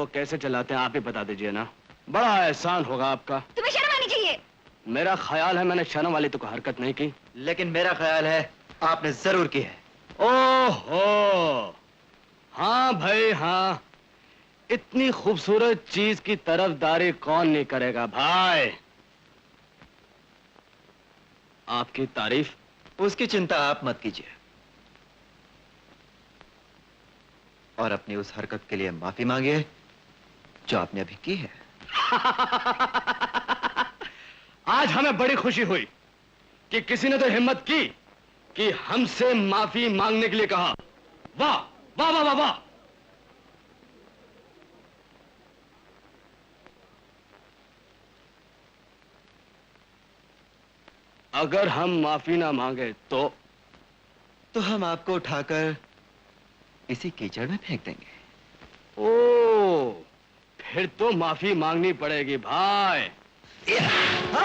को कैसे चलाते हैं आप ही बता दीजिए ना, बड़ा एहसान होगा आपका। तुम्हें शर्म आनी चाहिए। मेरा ख्याल है मैंने शर्म वाली तो कोई हरकत नहीं की, लेकिन मेरा ख्याल है आपने जरूर की है। ओहो, हाँ भाई हाँ, इतनी खूबसूरत चीज की तरफदारी कौन नहीं करेगा भाई। आपकी तारीफ? उसकी चिंता आप मत कीजिए, और अपनी उस हरकत के लिए माफी मांगिए जो आपने अभी की है। आज हमें बड़ी खुशी हुई कि किसी ने तो हिम्मत की कि हमसे माफी मांगने के लिए कहा। वाह वाह वाह वाह वाह। अगर हम माफी ना मांगे तो हम आपको उठाकर इसी कीचड़ में फेंक देंगे। ओ, फिर तो माफी मांगनी पड़ेगी भाई।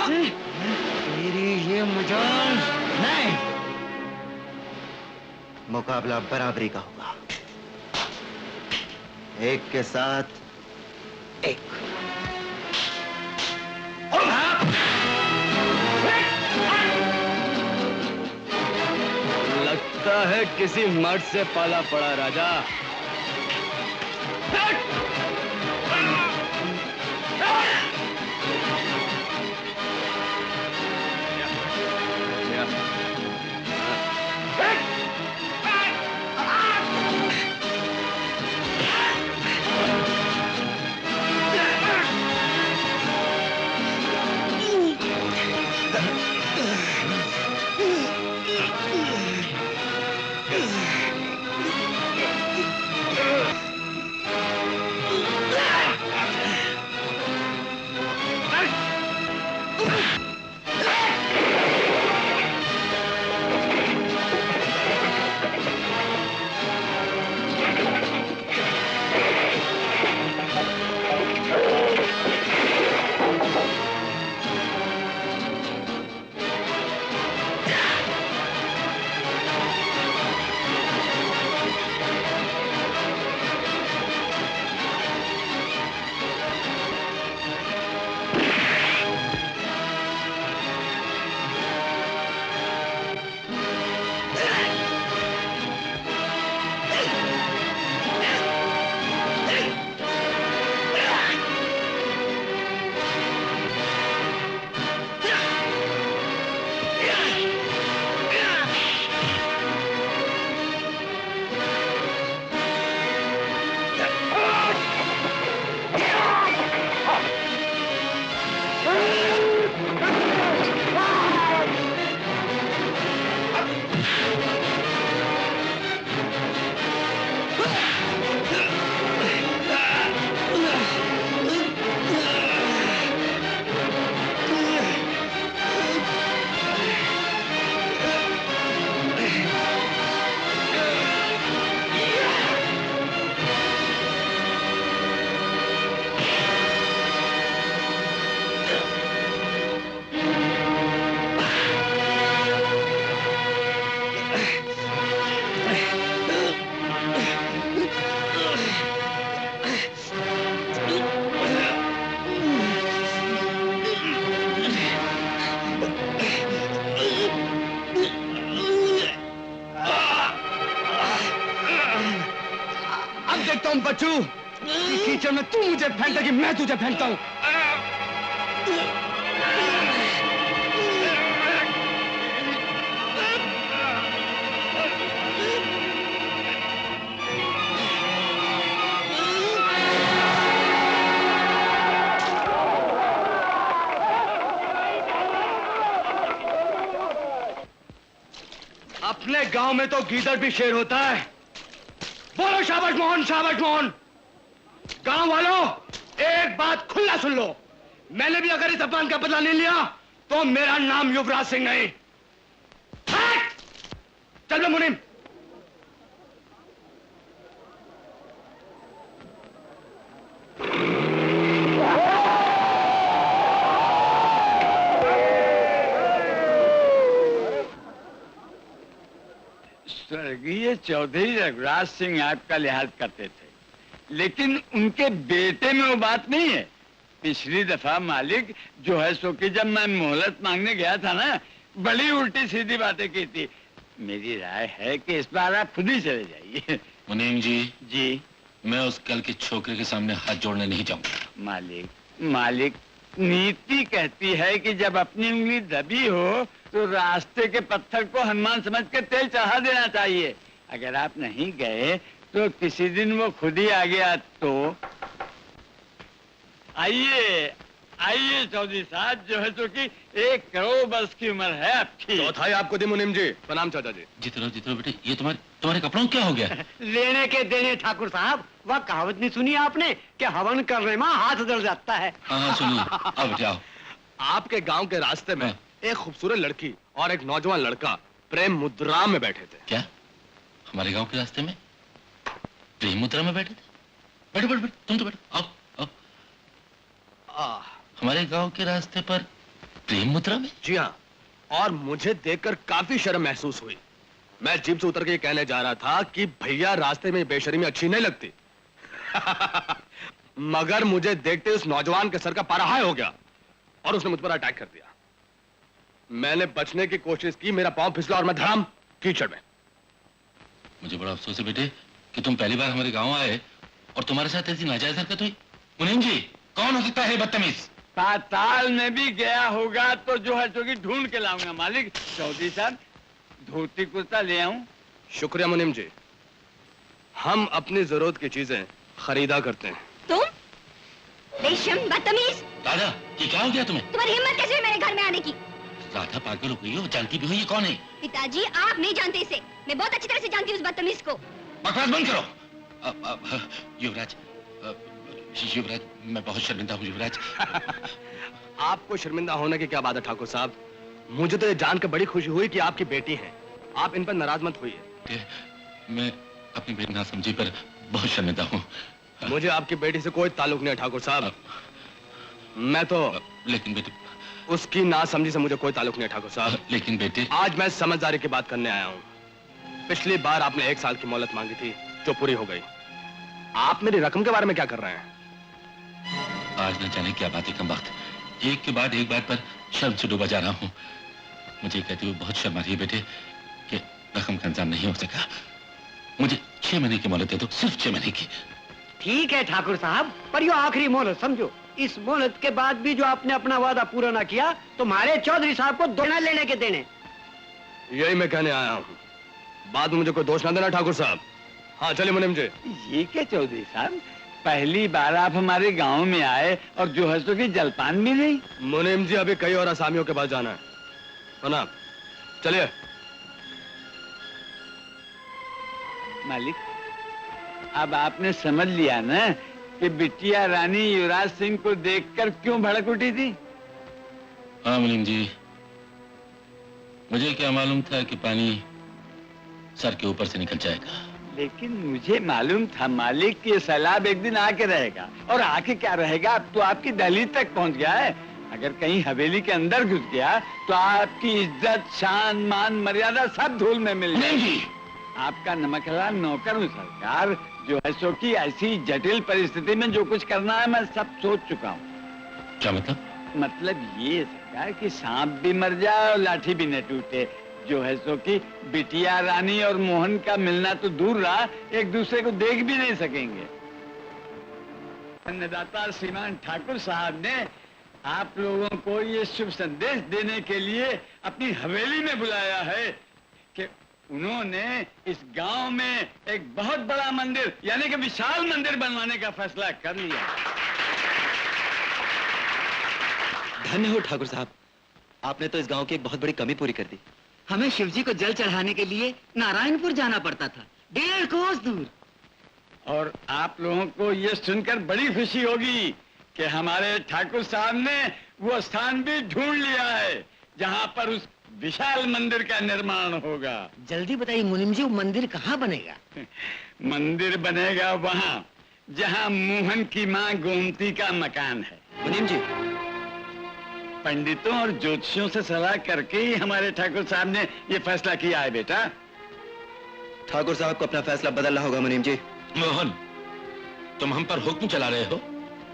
तेरी ये मजाल नहीं, मुकाबला बराबरी का होगा, एक के साथ एक। लगता है किसी मर्द से पाला पड़ा राजा। देखता हूं बच्चू, कीचड़ में तू मुझे फेंकता कि मैं तुझे फेंकता हूं। अपने गांव में तो गीदड़ भी शेर होता है। बोलो शाबाश मोहन, शाबाश मोहन। गांव वालों, एक बात खुला सुन लो, मैंने भी अगर इस अपमान का बदला नहीं लिया तो मेरा नाम युवराज सिंह नहीं। चल बे मुनीम। स्वर्गीय चौधरी रघुराज सिंह आपका लिहाज करते थे, लेकिन उनके बेटे में वो बात नहीं है। पिछली दफा मालिक जो है सो कि जब मैं मोहलत मांगने गया था ना, बड़ी उल्टी सीधी बातें की थी। मेरी राय है कि इस बार आप खुद ही चले जाइए। मुनीम जी, जी मैं उस कल के छोकरे के सामने हाथ जोड़ने नहीं जाऊंगा। मालिक, नीति कहती है कि जब अपनी उंगली दबी हो तो रास्ते के पत्थर को हनुमान समझ कर तेल चढ़ा देना चाहिए। अगर आप नहीं गए तो किसी दिन वो खुद ही आ गया तो। आइए चौधरी साहब, जो है तो कि 1 करोड़ वर्ष की उम्र है आपकी। चौथाई आपको दी मुनीम जी। प्रणाम चाचा जी। जीते रहो बेटे। ये तुम्हारे कपड़ों को क्या हो गया? लेने के देने ठाकुर साहब, वह कहावत नहीं सुनी आपने कि हवन करने में हाथ जल जाता है। हाँ सुनिए, आओ बेटे आओ। आपके गांव के रास्ते में एक खूबसूरत लड़की और एक नौजवान लड़का प्रेम मुद्रा में बैठे थे। क्या हमारे गांव के रास्ते में प्रेम मुद्रा में बैठे थे? बैठो तुम तो बैठो, आओ। हमारे गांव के रास्ते पर प्रेम मुद्रा में? जी हाँ, और मुझे देखकर काफी शर्म महसूस हुई। मैं जीप से उतर के ये कहने जा रहा था कि भैया रास्ते में बेशर्मी अच्छी नहीं लगती। मगर मुझे देखते उस नौजवान के सर का पारा हाई हो गया और उसने मुझ पर अटैक कर दिया। मैंने बचने की कोशिश की, मेरा पांव फिसला और मैं धड़ाम कीचड़ में। मुझे बड़ा अफसोस है बेटे कि तुम पहली बार हमारे गांव आए और तुम्हारे साथ ऐसी नाजायज हरकत हुई। मुनीम जी, कौन हो सकता है बदतमीज? पाताल में भी गया होगा तो जो है तो कि ढूंढ के लाऊंगा मालिक। चौधरी साहब, धोती कुर्ता ले आऊं? शुक्रिया मुनीम जी, हम अपनी जरूरत की चीजें खरीदा करते हैं। तुम बेशर्म बदतमीज! राधा, ये क्या हो गया तुम्हें? तुम्हारी हिम्मत कैसे हुई मेरे घर में आने की? राधा पागल हो गई हो, जानती भी हो ये कौन है? पिताजी, आप नहीं जानते इसे। मैं बहुत अच्छी तरह से जानती हूँ उस बदतमीज को। बकवास बंद करो। युवराज, युवराज, मैं बहुत शर्मिंदा हूँ युवराज। आपको शर्मिंदा होने की क्या बात है ठाकुर साहब? मुझे तो ये जानकर बड़ी खुशी हुई कि आपकी बेटी है। आप इन पर नाराज मत होइए। मैं अपनी बेटी ना समझी पर बहुत शर्मिंदा हूँ। मुझे आपकी बेटी से कोई ताल्लुक नहीं है ठाकुर साहब। मैं तो लेकिन बेटे, उसकी ना समझी से मुझे कोई ताल्लुक नहीं है ठाकुर साहब। लेकिन बेटे, आज मैं समझदारी की बात करने आया हूँ। पिछली बार आपने 1 साल की मोहलत मांगी थी जो पूरी हो गई। आप मेरी रकम के बारे में क्या कर रहे हैं? आज न जाने क्या बातें कम वक्त, एक के बाद एक बात पर शर्म से डूबा जा रहा हूँ। मुझे कहते हुए बहुत शर्म आ रही है बेटे कि रकम का इंतजाम नहीं हो सका। मुझे 6 महीने की मोहलत दे दो, सिर्फ 6 महीने की। ठीक है ठाकुर साहब, पर यो आखिरी मोहलत समझो। इस मोहलत के बाद भी जो आपने अपना वादा पूरा ना किया, तुम्हारे चौधरी साहब को दोना लेने के देने। यही मैं कहने आया हूँ। बाद में मुझे कोई दोष ना देना ठाकुर साहब। हाँ चलिए मुनीम जी। ये क्या चौधरी साहब, पहली बार आप हमारे गांव में आए और जो है सो कि जलपान भी नहीं? मुनीम जी, अभी कई और आसामियों के पास जाना है ना। चलिए। मालिक, अब आपने समझ लिया ना कि बिटिया रानी युवराज सिंह को देखकर क्यों भड़क उठी थी? हाँ मुनीम जी, मुझे क्या मालूम था कि पानी सर के ऊपर से निकल जाएगा। लेकिन मुझे मालूम था मालिक कि ये सैलाब एक दिन आके रहेगा, और आके क्या रहेगा, अब तो आपकी दहलीज तक पहुंच गया है। अगर कहीं हवेली के अंदर घुस गया तो आपकी इज्जत, शान, मान, मर्यादा सब धूल में मिल जाएगी। आपका नमकहलाल नौकर हूँ सरकार, जो है सो की ऐसी जटिल परिस्थिति में जो कुछ करना है मैं सब सोच चुका हूँ। क्या मतलब? मतलब ये सरकार कि सांप भी मर जाए और लाठी भी न टूटे। जो है सो कि बिटिया रानी और मोहन का मिलना तो दूर रहा, एक दूसरे को देख भी नहीं सकेंगे। अन्नदाता श्रीमान ठाकुर साहब ने आप लोगों को ये शुभ संदेश देने के लिए अपनी हवेली में बुलाया है कि उन्होंने इस गांव में एक बहुत बड़ा मंदिर यानी कि विशाल मंदिर बनवाने का फैसला कर लिया। धन्य हो ठाकुर साहब, आपने तो इस गांव की एक बहुत बड़ी कमी पूरी कर दी। हमें शिवजी को जल चढ़ाने के लिए नारायणपुर जाना पड़ता था, 1.5 कोस दूर। और आप लोगों को ये सुनकर बड़ी खुशी होगी कि हमारे ठाकुर साहब ने वो स्थान भी ढूंढ लिया है जहां पर उस विशाल मंदिर का निर्माण होगा। जल्दी बताइए मुनीम जी, वो मंदिर कहाँ बनेगा? मंदिर बनेगा वहां जहां मोहन की मां गोमती का मकान है। मुनीम जी, पंडितों और ज्योतिषियों से सलाह करके ही हमारे ठाकुर साहब ने ये फैसला किया है बेटा। ठाकुर साहब को अपना फैसला बदलना होगा मुनीम जी। मोहन, तुम हम पर हुक्म चला रहे हो?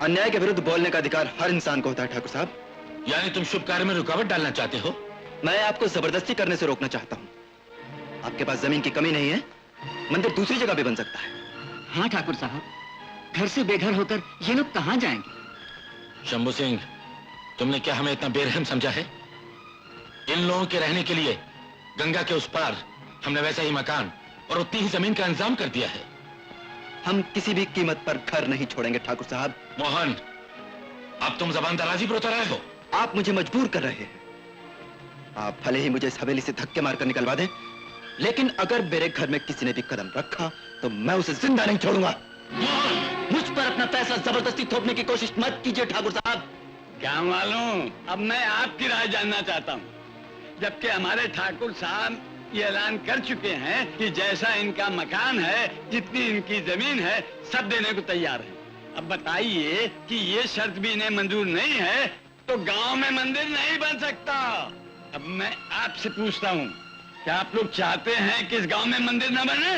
अन्याय के विरुद्ध बोलने का अधिकार हर इंसान को होता है ठाकुर साहब। यानी तुम शुभ कार्य में रुकावट डालना चाहते हो? मैं आपको जबरदस्ती करने से रोकना चाहता हूँ। आपके पास जमीन की कमी नहीं है, मंदिर दूसरी जगह भी बन सकता है। हाँ ठाकुर साहब, घर से बेघर होकर ये लोग कहाँ जाएंगे? शंभू सिंह, तुमने क्या हमें इतना बेरहम समझा है? इन लोगों के रहने के लिए गंगा के उस पार हमने वैसा ही मकान और उतनी ही जमीन का इंतजाम कर दिया है। हम किसी भी कीमत पर घर नहीं छोड़ेंगे ठाकुर साहब। मोहन, अब तुम जबान दराजी पर उतर रहे हो। आप मुझे मजबूर कर रहे हैं। आप भले ही मुझे इस हवेली से धक्के मारकर निकलवा दें, लेकिन अगर मेरे घर में किसी ने भी कदम रखा तो मैं उसे जिंदा नहीं छोड़ूंगा। मुझ पर अपना पैसा जबरदस्ती थोपने की कोशिश मत कीजिए ठाकुर साहब। गांव वालों, अब मैं आपकी राय जानना चाहता हूँ। जबकि हमारे ठाकुर साहब ये ऐलान कर चुके हैं कि जैसा इनका मकान है, जितनी इनकी जमीन है, सब देने को तैयार है। अब बताइए कि ये शर्त भी इन्हें मंजूर नहीं है तो गांव में मंदिर नहीं बन सकता। अब मैं आपसे पूछता हूँ, क्या आप लोग चाहते हैं कि इस गांव में मंदिर न बने?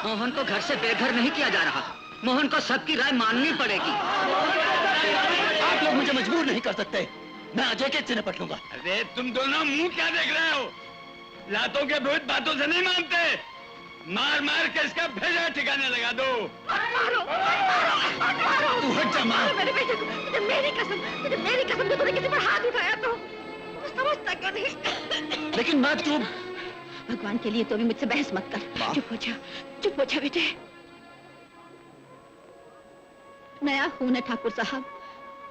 मोहन को घर से बेघर नहीं किया जा रहा। मोहन को सबकी राय माननी पड़ेगी। आप लोग मुझे मजबूर नहीं कर सकते। मैं अजय के निपट लूंगा। अरे तुम दोनों मुंह क्या देख रहे हो? लातों के विरुद्ध बातों से नहीं मानते। मार मार के इसका भेजा ठिकाने लगा दो। तू हट जा माँ। मेरे बेटे को, मेरी कसम तूने किसी पर हाथ उठाया तो समझता क्यों नहीं? लेकिन माँ तू भगवान के लिए तो भी मुझसे बहस मत कर। चुप हो जा बेटे। नया खून है ठाकुर साहब।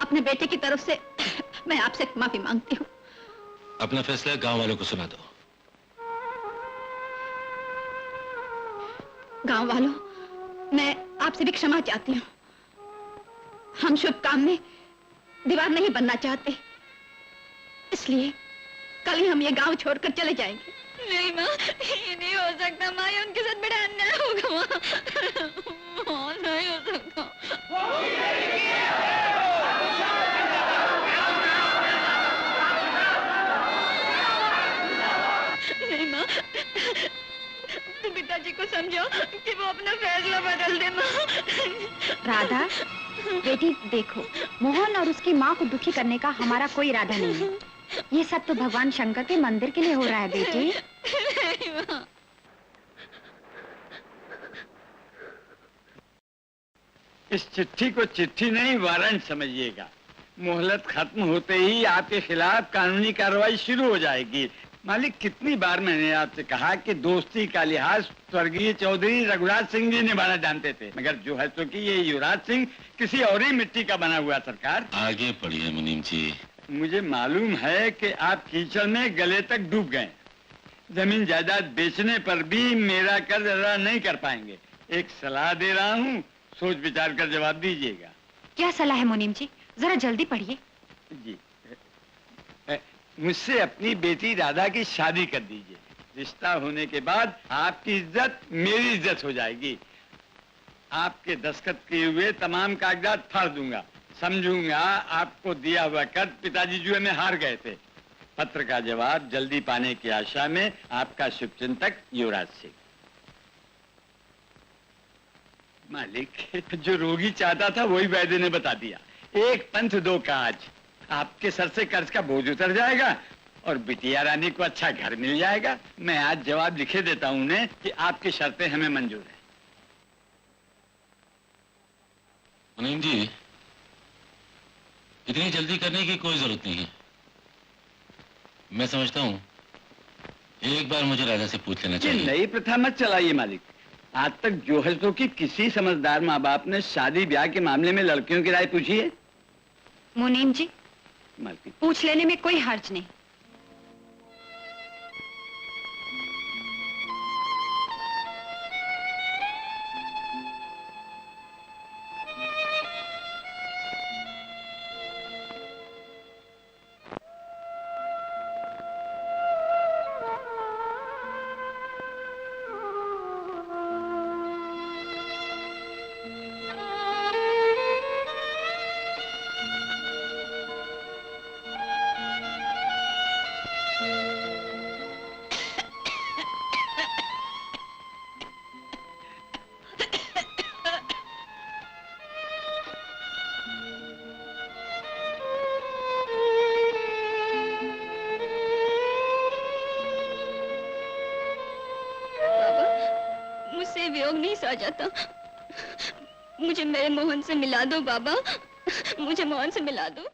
अपने बेटे की तरफ से मैं आपसे माफी मांगती हूँ। अपना फैसला गांव वालों को सुना दो। गांव वालों, मैं आपसे भी क्षमा चाहती हूँ। हम शुभ काम में दीवार नहीं बनना चाहते, इसलिए कल ही हम ये गांव छोड़कर चले जाएंगे। नहीं माँ, ये नहीं हो सकता माँ, ये उनके साथ बड़ा अन्याय होगा माँ। नहीं हो सकता। नहीं माँ, तुम पिताजी को समझो कि वो अपना फैसला बदल दे माँ। राधा, बेटी देखो, मोहन और उसकी माँ को दुखी करने का हमारा कोई इरादा नहीं है। ये सब तो भगवान शंकर के मंदिर के लिए हो रहा है बेटी। इस चिट्ठी को चिट्ठी नहीं, वारंट समझिएगा। मोहलत खत्म होते ही आपके खिलाफ कानूनी कार्रवाई शुरू हो जाएगी। मालिक, कितनी बार मैंने आपसे कहा कि दोस्ती का लिहाज स्वर्गीय चौधरी रघुराज सिंह जी निभाना जानते थे, मगर जो है तो कि ये युवराज सिंह किसी और ही मिट्टी का बना हुआ। सरकार आगे पढ़िए मुनीम जी। मुझे मालूम है कि आप कीचड़ में गले तक डूब गए। जमीन जायदाद बेचने पर भी मेरा कर्ज अदा नहीं कर पाएंगे। एक सलाह दे रहा हूँ, सोच विचार कर जवाब दीजिएगा। क्या सलाह है मुनीम जी? जरा जल्दी पढ़िए। जी, मुझसे अपनी बेटी राधा की शादी कर दीजिए। रिश्ता होने के बाद आपकी इज्जत मेरी इज्जत हो जाएगी। आपके दस्तखत किए हुए तमाम कागजात फाड़ दूंगा। समझूंगा आपको दिया हुआ कर्ज पिताजी जुए में हार गए थे। पत्र का जवाब जल्दी पाने की आशा में आपका शुभचिंतक युवराज सिंह। मालिक, जो रोगी चाहता था वही वैद्य ने बता दिया। एक पंथ दो काज। आपके सर से कर्ज का बोझ उतर जाएगा और बिटिया रानी को अच्छा घर मिल जाएगा। मैं आज जवाब लिखे देता हूं उन्हें कि आपकी शर्तें हमें मंजूर है। मुनीम जी, इतनी जल्दी करने की कोई जरूरत नहीं है। मैं समझता हूँ एक बार मुझे राजा से पूछ लेना ये चाहिए। नई प्रथा मत चलाइए मालिक। आज तक जो है तो कि किसी समझदार माँ बाप ने शादी ब्याह के मामले में लड़कियों की राय पूछी है? मुनीम जी, मालिक, पूछ लेने में कोई हर्ज नहीं। नहीं सह जाता। मुझे मेरे मोहन से मिला दो बाबा, मुझे मोहन से मिला दो।